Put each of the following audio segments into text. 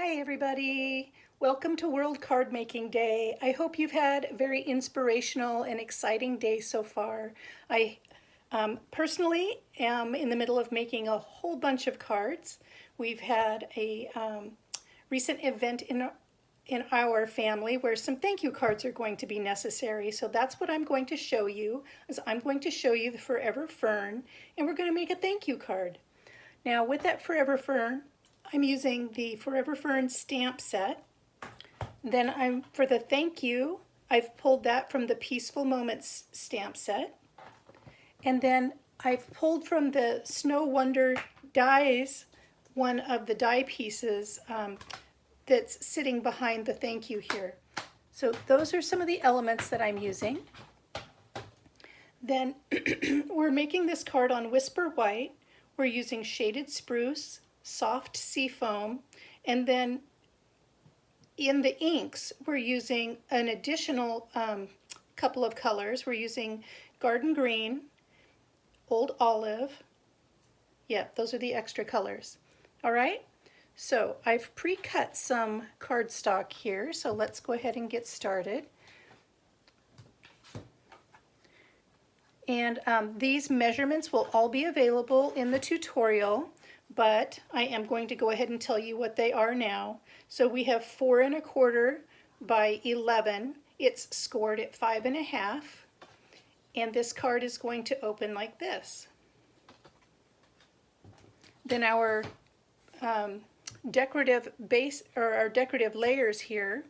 Hi everybody! Welcome to World Card Making Day. I hope you've had a very inspirational and exciting day so far. I personally am in the middle of making a whole bunch of cards. We've had a recent event in our family where some thank you cards are going to be necessary. So that's what I'm going to show you. I'm going to show you the Forever Fern, and we're going to make a thank you card. Now with that Forever Fern, I'm using the Forever Fern stamp set. Then for the thank you, I've pulled that from the Peaceful Moments stamp set. And then I've pulled from the Snow Wonder dies, one of the die pieces that's sitting behind the thank you here. So those are some of the elements that I'm using. Then we're making this card on Whisper White. We're using shaded spruce, soft seafoam, and then in the inks we're using an additional couple of colors. We're using Garden Green, Old Olive. Yep, those are the extra colors. All right, so I've pre-cut some cardstock here, so let's go ahead and get started. And these measurements will all be available in the tutorial, but I am going to go ahead and tell you what they are now. So we have 4 1/4 by 11. It's scored at 5 1/2, and this card is going to open like this. Then our decorative base, or our decorative layers here,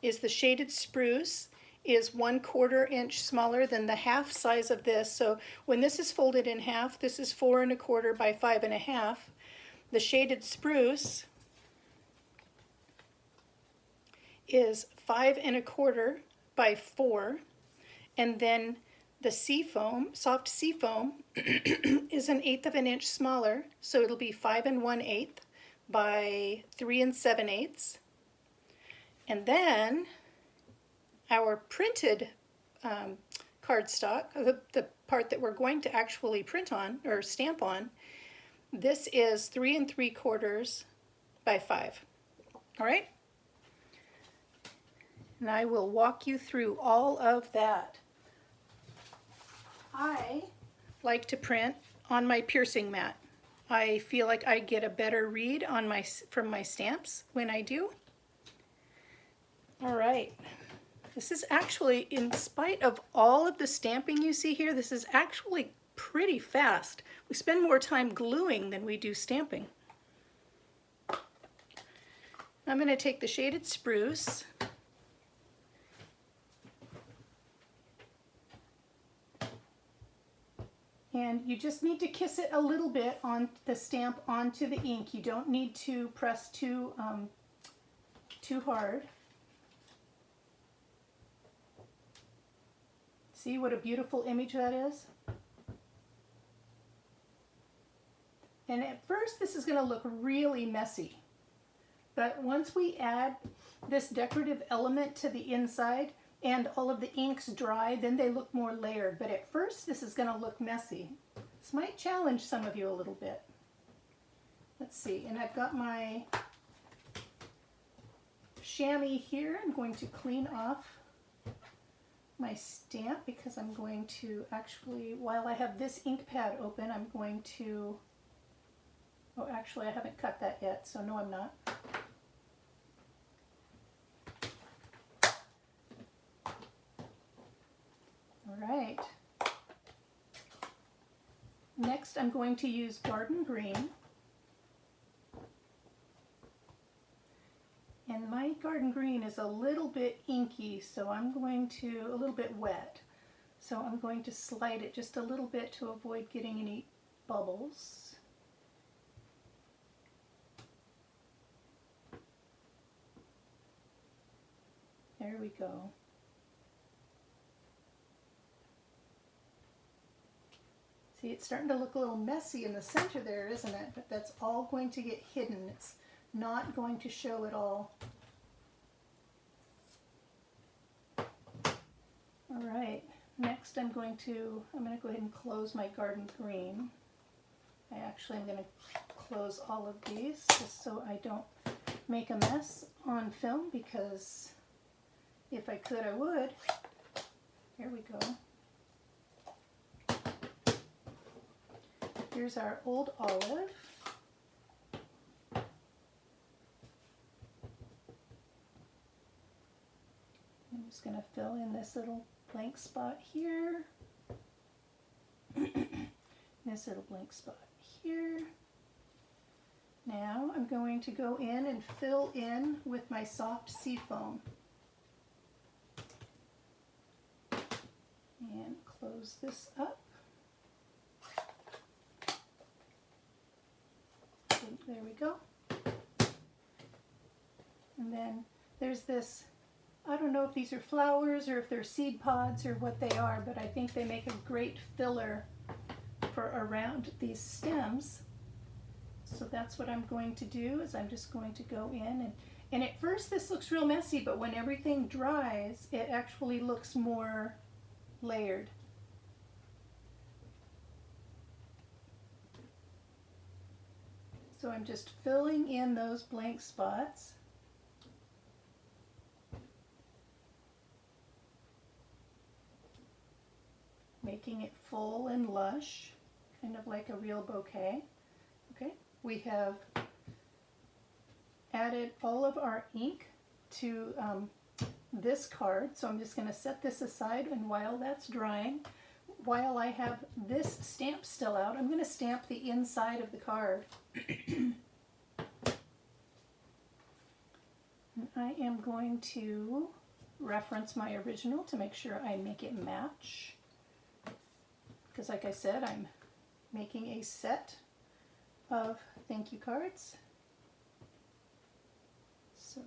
is the shaded spruce. Is 1/4 inch smaller than the half size of this. So when this is folded in half, this is 4 1/4 by 5 1/2. The shaded spruce is 5 1/4 by 4. And then the seafoam, soft seafoam, is 1/8 of an inch smaller. So it'll be 5 1/8 by 3 7/8. And then our printed cardstock, the part that we're going to actually print on or stamp on, this is 3 3/4 by 5. All right? And I will walk you through all of that. I like to print on my piercing mat. I feel like I get a better read on from my stamps when I do. All right. This is actually, in spite of all of the stamping you see here, this is actually pretty fast. We spend more time gluing than we do stamping. I'm going to take the shaded spruce and you just need to kiss it a little bit on the stamp onto the ink. You don't need to press too hard. See what a beautiful image that is? And at first this is going to look really messy. But once we add this decorative element to the inside and all of the inks dry, then they look more layered. But at first this is going to look messy. This might challenge some of you a little bit. Let's see, and I've got my chamois here. I'm going to clean off my stamp because I'm going to actually, while I have this ink pad open, I'm going to, oh actually I haven't cut that yet, so no I'm not. All right. Next I'm going to use Garden Green. And my Garden Green is a little bit inky, so I'm going to, a little bit wet. So I'm going to slide it just a little bit to avoid getting any bubbles. There we go. See, it's starting to look a little messy in the center there, isn't it? But that's all going to get hidden. It's not going to show at all. All right, next I'm going to go ahead and close my Garden Green. I actually am going to close all of these just so I don't make a mess on film because if I could, I would. Here we go. Here's our old olive. I'm just going to fill in this little blank spot here. This little blank spot here. Now I'm going to go in and fill in with my soft seafoam. And close this up. There we go. And then there's this, I don't know if these are flowers or if they're seed pods or what they are, but I think they make a great filler for around these stems. So that's what I'm going to do, is I'm just going to go in and at first this looks real messy, but when everything dries, it actually looks more layered. So I'm just filling in those blank spots. Making it full and lush, kind of like a real bouquet. Okay, we have added all of our ink to this card, so I'm just going to set this aside, and while that's drying, while I have this stamp still out, I'm going to stamp the inside of the card. And I am going to reference my original to make sure I make it match, because like I said, I'm making a set of thank you cards. So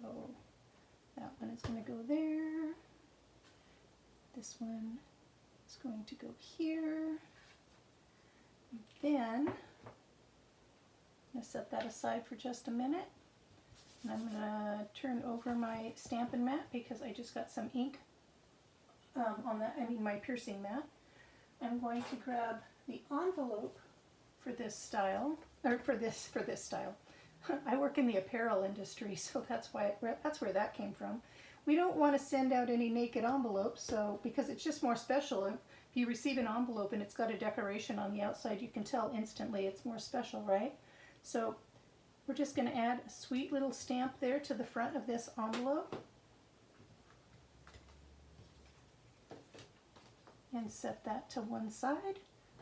that one is going to go there. This one is going to go here. Then I'm going to set that aside for just a minute. And I'm going to turn over my Stampin' Mat because I just got some ink on that, my piercing mat. I'm going to grab the envelope for this style, or for this style. I work in the apparel industry, so that's where that came from. We don't want to send out any naked envelopes, so because it's just more special. If you receive an envelope and it's got a decoration on the outside, you can tell instantly it's more special, right? So we're just going to add a sweet little stamp there to the front of this envelope. And set that to one side.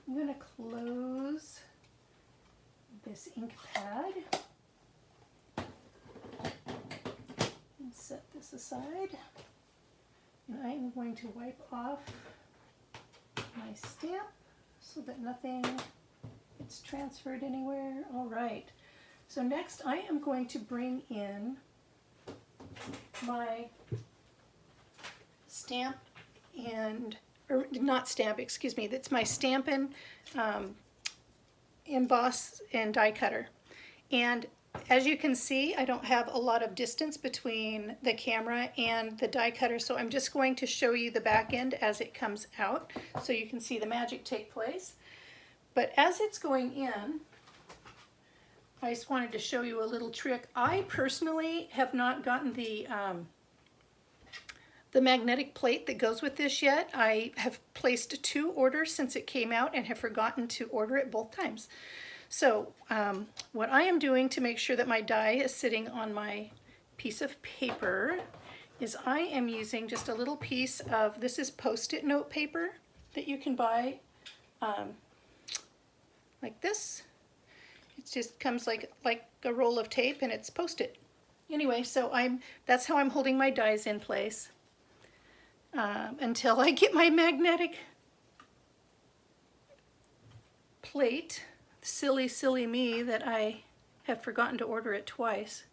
I'm going to close this ink pad. And set this aside. And I'm going to wipe off my stamp so that nothing gets transferred anywhere. All right. So next I am going to bring in my stamp and, or not stamp, excuse me, that's my Stampin' emboss and die cutter. And as you can see, I don't have a lot of distance between the camera and the die cutter, so I'm just going to show you the back end as it comes out so you can see the magic take place. But as it's going in, I just wanted to show you a little trick. I personally have not gotten the magnetic plate that goes with this yet. I have placed 2 orders since it came out and have forgotten to order it both times. So what I am doing to make sure that my die is sitting on my piece of paper is I am using just a little piece of, this is Post-it note paper that you can buy like this. It just comes like a roll of tape and it's Post-it. Anyway, so that's how I'm holding my dies in place until I get my magnetic plate. Silly, silly me that I have forgotten to order it twice.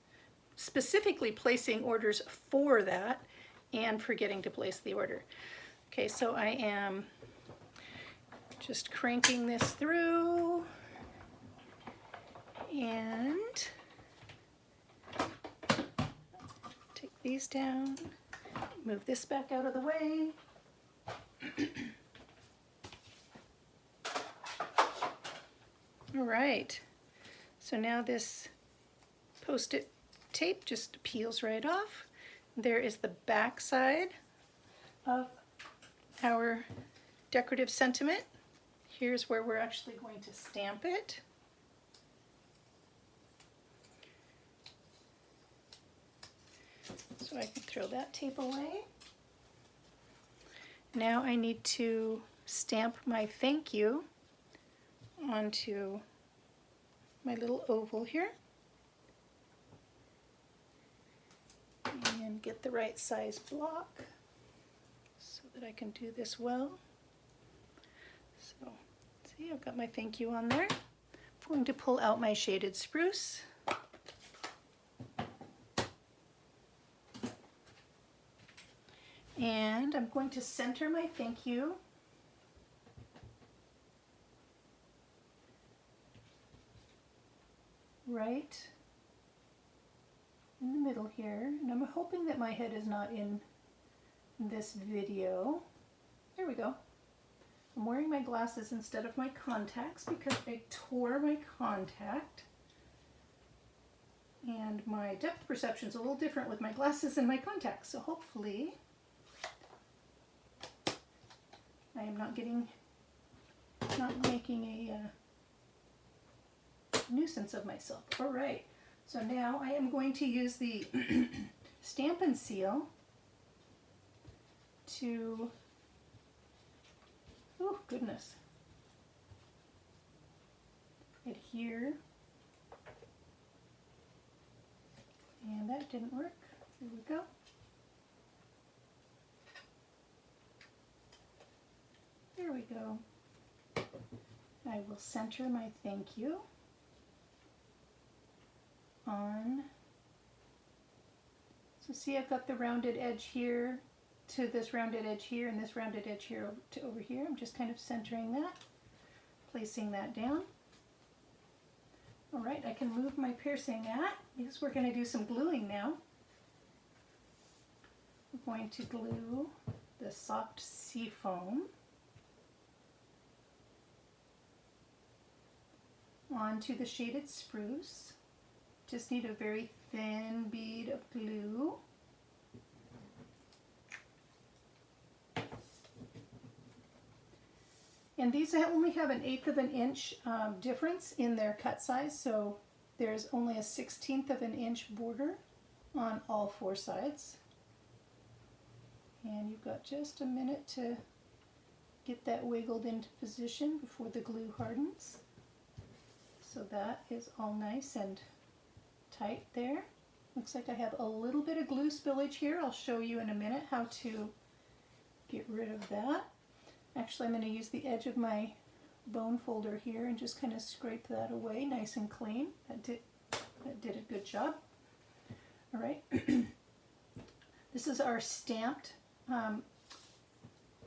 Specifically placing orders for that and forgetting to place the order. Okay, so I am just cranking this through and take these down, move this back out of the way. All right, so now this Post-it tape just peels right off. There is the back side of our decorative sentiment. Here's where we're actually going to stamp it. So I can throw that tape away. Now I need to stamp my thank you onto my little oval here. And get the right size block so that I can do this well. So, see, I've got my thank you on there. I'm going to pull out my shaded spruce. And I'm going to center my thank you right in the middle here. And I'm hoping that my head is not in this video. There we go. I'm wearing my glasses instead of my contacts because I tore my contact. And my depth perception is a little different with my glasses and my contacts. So hopefully I am not making a nuisance of myself. All right, so now I am going to use the Stampin' Seal to, oh goodness, adhere. And that didn't work. There we go. There we go. I will center my thank you on. So see, I've got the rounded edge here to this rounded edge here and this rounded edge here to over here. I'm just kind of centering that, placing that down. All right, I can move my piercing mat because we're going to do some gluing now. I'm going to glue the soft sea foam onto the shaded spruce. Just need a very thin bead of glue. And these only have an 1/8 of an inch difference in their cut size, so there's only a 1/16 of an inch border on all 4 sides. And you've got just a minute to get that wiggled into position before the glue hardens. So that is all nice and tight there. Looks like I have a little bit of glue spillage here. I'll show you in a minute how to get rid of that. Actually, I'm going to use the edge of my bone folder here and just kind of scrape that away nice and clean. That did a good job. All right. This is our stamped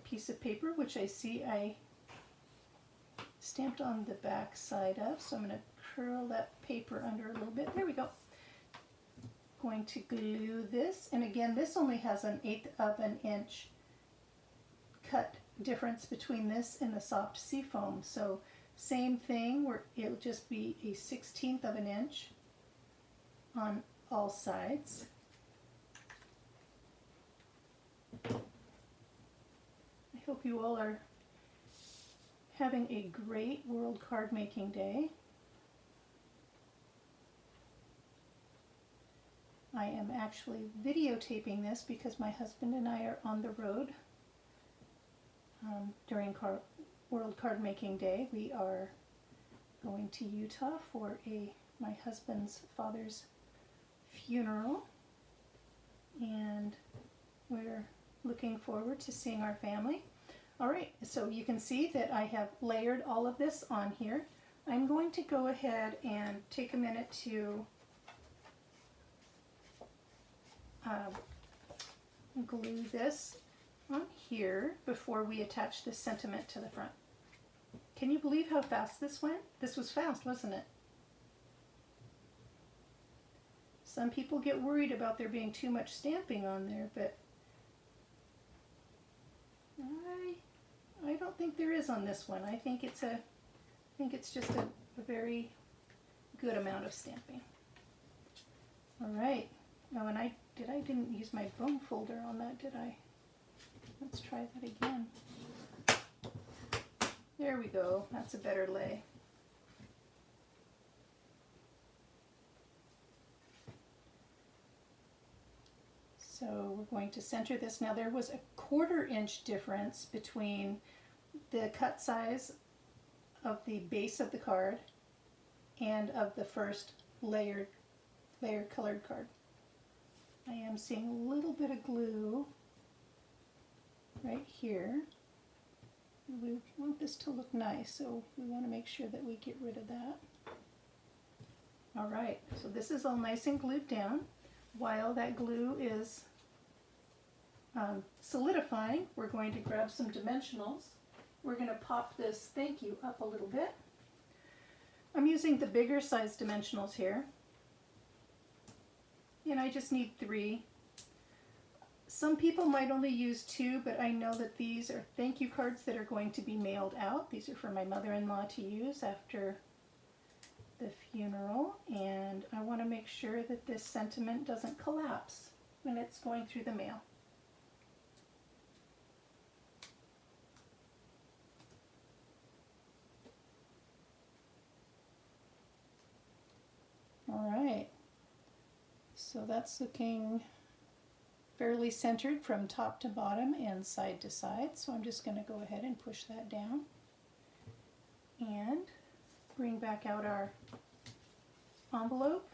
piece of paper, which I see I stamped on the back side of. So I'm going to curl that paper under a little bit. There we go. Going to glue this. And again, this only has an 1/8 of an inch cut difference between this and the soft sea foam. So same thing, where it'll just be a 1/16 of an inch on all sides. I hope you all are having a great World Card Making Day. I am actually videotaping this because my husband and I are on the road during World Card Making Day. We are going to Utah for my husband's father's funeral, and we're looking forward to seeing our family. All right, so you can see that I have layered all of this on here. I'm going to go ahead and take a minute to glue this on here before we attach this sentiment to the front. Can you believe how fast this went? This was fast, wasn't it? Some people get worried about there being too much stamping on there, but I don't think there is on this one. I think it's just a very good amount of stamping. All right. Oh, and I didn't use my bone folder on that, did I? Let's try that again. There we go. That's a better lay. So we're going to center this. Now there was a 1/4 inch difference between the cut size of the base of the card and of the first layered colored card. I am seeing a little bit of glue right here. We want this to look nice, so we want to make sure that we get rid of that. All right, so this is all nice and glued down. While that glue is solidifying, we're going to grab some dimensionals. We're going to pop this thank you up a little bit. I'm using the bigger size dimensionals here, and I just need 3. Some people might only use 2, but I know that these are thank you cards that are going to be mailed out. These are for my mother-in-law to use after the funeral, and I want to make sure that this sentiment doesn't collapse when it's going through the mail. All right, so that's looking fairly centered from top to bottom and side to side, so I'm just going to go ahead and push that down and bring back out our envelope,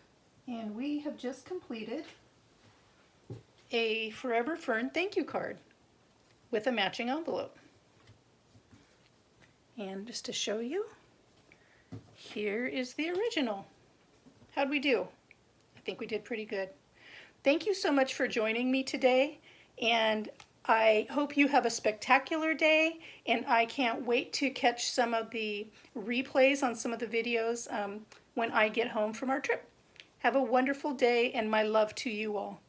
and we have just completed a Forever Fern thank you card with a matching envelope. And just to show you, here is the original. How'd we do? I think we did pretty good. Thank you so much for joining me today, and I hope you have a spectacular day, and I can't wait to catch some of the replays on some of the videos when I get home from our trip. Have a wonderful day, and my love to you all.